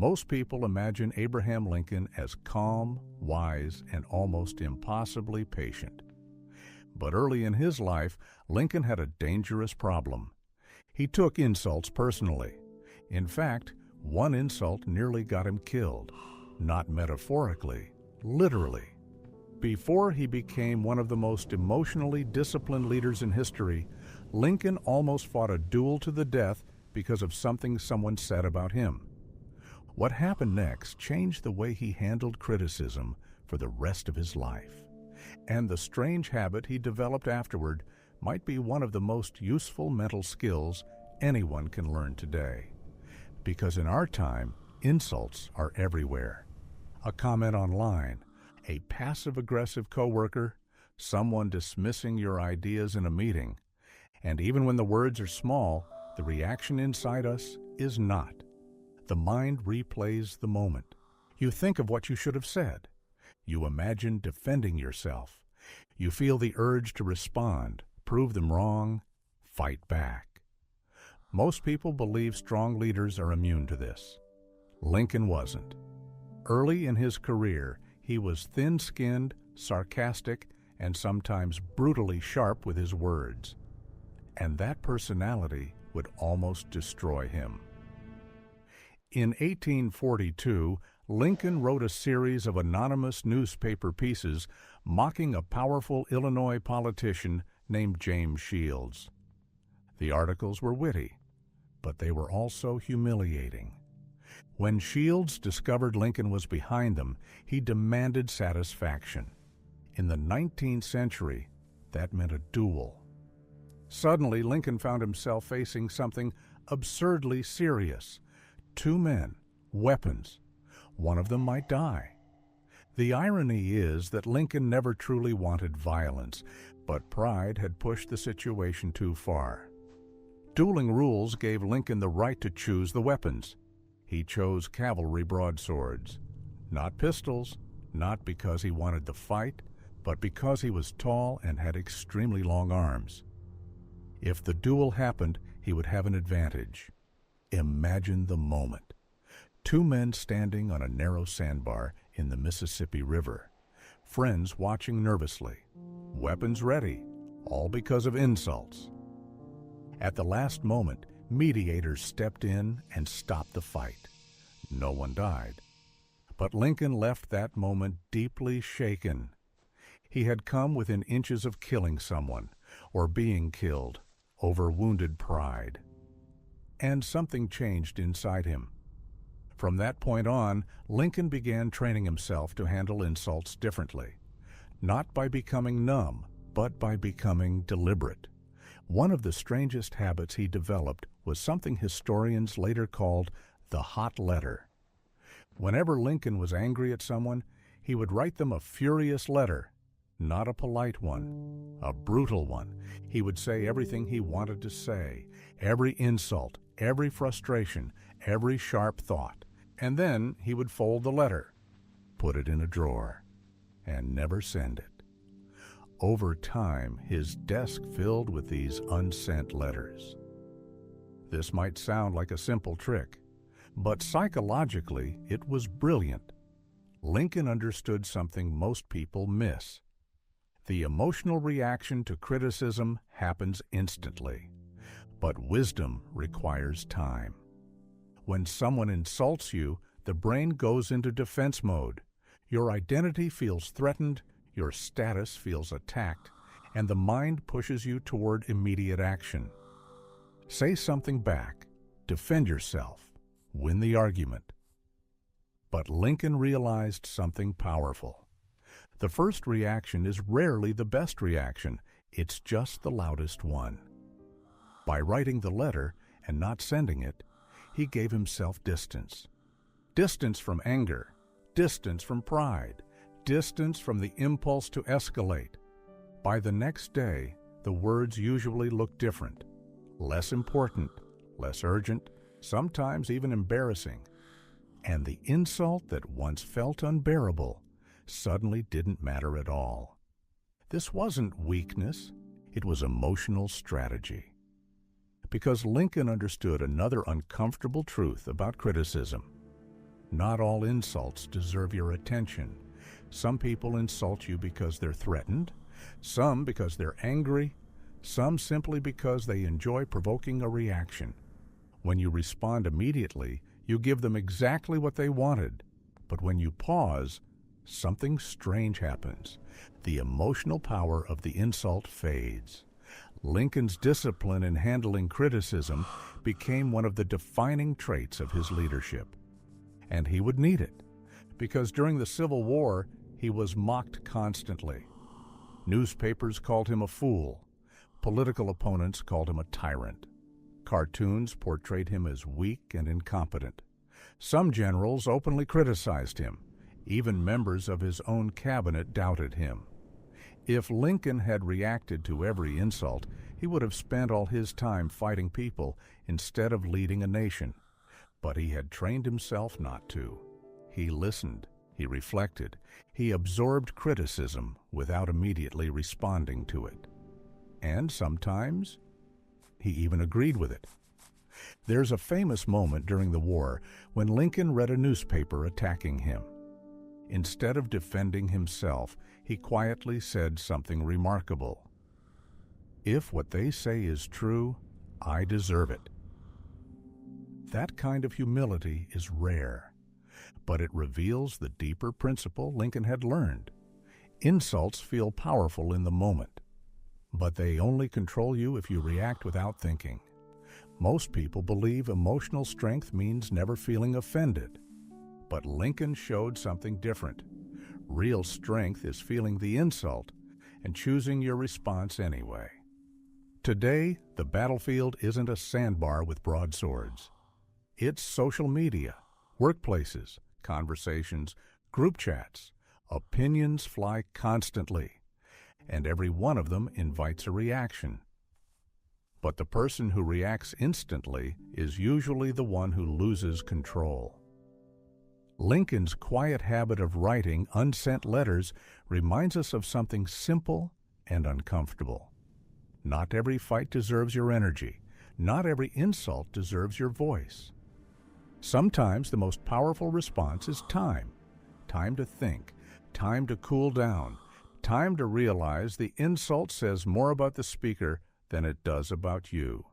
Most people imagine Abraham Lincoln as calm, wise, and almost impossibly patient. But early in his life, Lincoln had a dangerous problem. He took insults personally. In fact, one insult nearly got him killed. Not metaphorically, literally. Before he became one of the most emotionally disciplined leaders in history, Lincoln almost fought a duel to the death because of something someone said about him. What happened next changed the way he handled criticism for the rest of his life. And the strange habit he developed afterward might be one of the most useful mental skills anyone can learn today. Because in our time, insults are everywhere. A comment online, a passive-aggressive coworker, someone dismissing your ideas in a meeting. And even when the words are small, the reaction inside us is not. The mind replays the moment. You think of what you should have said. You imagine defending yourself. You feel the urge to respond, prove them wrong, fight back. Most people believe strong leaders are immune to this. Lincoln wasn't. Early in his career, he was thin-skinned, sarcastic, and sometimes brutally sharp with his words. And that personality would almost destroy him. In 1842, Lincoln wrote a series of anonymous newspaper pieces mocking a powerful Illinois politician named James Shields. The articles were witty, but they were also humiliating. When Shields discovered Lincoln was behind them, he demanded satisfaction. In the 19th century, that meant a duel. Suddenly, Lincoln found himself facing something absurdly serious. Two men, weapons. One of them might die. The irony is that Lincoln never truly wanted violence, but pride had pushed the situation too far. Dueling rules gave Lincoln the right to choose the weapons. He chose cavalry broadswords. Not pistols, not because he wanted the fight, but because he was tall and had extremely long arms. If the duel happened, he would have an advantage. Imagine the moment. Two men standing on a narrow sandbar in the Mississippi River. Friends watching nervously. Weapons ready, all because of insults. At the last moment, mediators stepped in and stopped the fight. No one died. But Lincoln left that moment deeply shaken. He had come within inches of killing someone, or being killed, over wounded pride. And something changed inside him. From that point on, Lincoln began training himself to handle insults differently. Not by becoming numb, but by becoming deliberate. One of the strangest habits he developed was something historians later called the hot letter. Whenever Lincoln was angry at someone, he would write them a furious letter, not a polite one, a brutal one. He would say everything he wanted to say, every insult, every frustration, every sharp thought. And then he would fold the letter, put it in a drawer, and never send it. Over time, his desk filled with these unsent letters. This might sound like a simple trick, but psychologically it was brilliant. Lincoln understood something most people miss. The emotional reaction to criticism happens instantly, but wisdom requires time. When someone insults you, the brain goes into defense mode. Your identity feels threatened, your status feels attacked, and the mind pushes you toward immediate action. Say something back, defend yourself, win the argument. But Lincoln realized something powerful. The first reaction is rarely the best reaction, it's just the loudest one. By writing the letter and not sending it, he gave himself distance. Distance from anger, distance from pride, distance from the impulse to escalate. By the next day, the words usually look different, less important, less urgent, sometimes even embarrassing. And the insult that once felt unbearable suddenly didn't matter at all. This wasn't weakness, it was emotional strategy. Because Lincoln understood another uncomfortable truth about criticism. Not all insults deserve your attention. Some people insult you because they're threatened, some because they're angry, some simply because they enjoy provoking a reaction. When you respond immediately, you give them exactly what they wanted. But when you pause, something strange happens. The emotional power of the insult fades. Lincoln's discipline in handling criticism became one of the defining traits of his leadership. And he would need it, because during the Civil War, he was mocked constantly. Newspapers called him a fool. Political opponents called him a tyrant. Cartoons portrayed him as weak and incompetent. Some generals openly criticized him. Even members of his own cabinet doubted him. If Lincoln had reacted to every insult, he would have spent all his time fighting people instead of leading a nation. But he had trained himself not to. He listened, he reflected, he absorbed criticism without immediately responding to it. And sometimes, he even agreed with it. There's a famous moment during the war when Lincoln read a newspaper attacking him. Instead of defending himself, he quietly said something remarkable. "If what they say is true, I deserve it." That kind of humility is rare, but it reveals the deeper principle Lincoln had learned. Insults feel powerful in the moment, but they only control you if you react without thinking. Most people believe emotional strength means never feeling offended. But Lincoln showed something different. Real strength is feeling the insult and choosing your response anyway. Today, the battlefield isn't a sandbar with broadswords. It's social media, workplaces, conversations, group chats. Opinions fly constantly, and every one of them invites a reaction. But the person who reacts instantly is usually the one who loses control. Lincoln's quiet habit of writing unsent letters reminds us of something simple and uncomfortable. Not every fight deserves your energy. Not every insult deserves your voice. Sometimes the most powerful response is time. Time to think. Time to cool down. Time to realize the insult says more about the speaker than it does about you.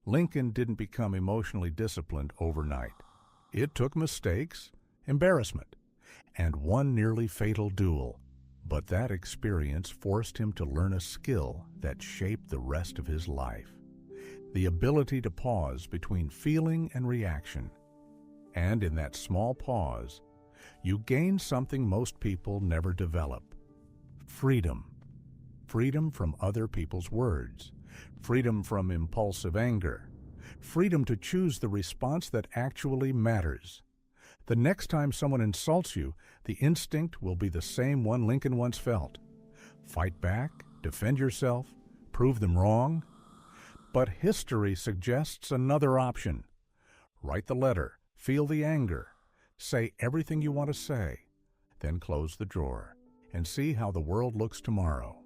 Lincoln didn't become emotionally disciplined overnight. It took mistakes, embarrassment, and one nearly fatal duel. But that experience forced him to learn a skill that shaped the rest of his life. The ability to pause between feeling and reaction. And in that small pause, you gain something most people never develop. Freedom. Freedom from other people's words. Freedom from impulsive anger. Freedom to choose the response that actually matters. The next time someone insults you, the instinct will be the same one Lincoln once felt. Fight back, defend yourself, prove them wrong. But history suggests another option. Write the letter, feel the anger, say everything you want to say, then close the drawer and see how the world looks tomorrow.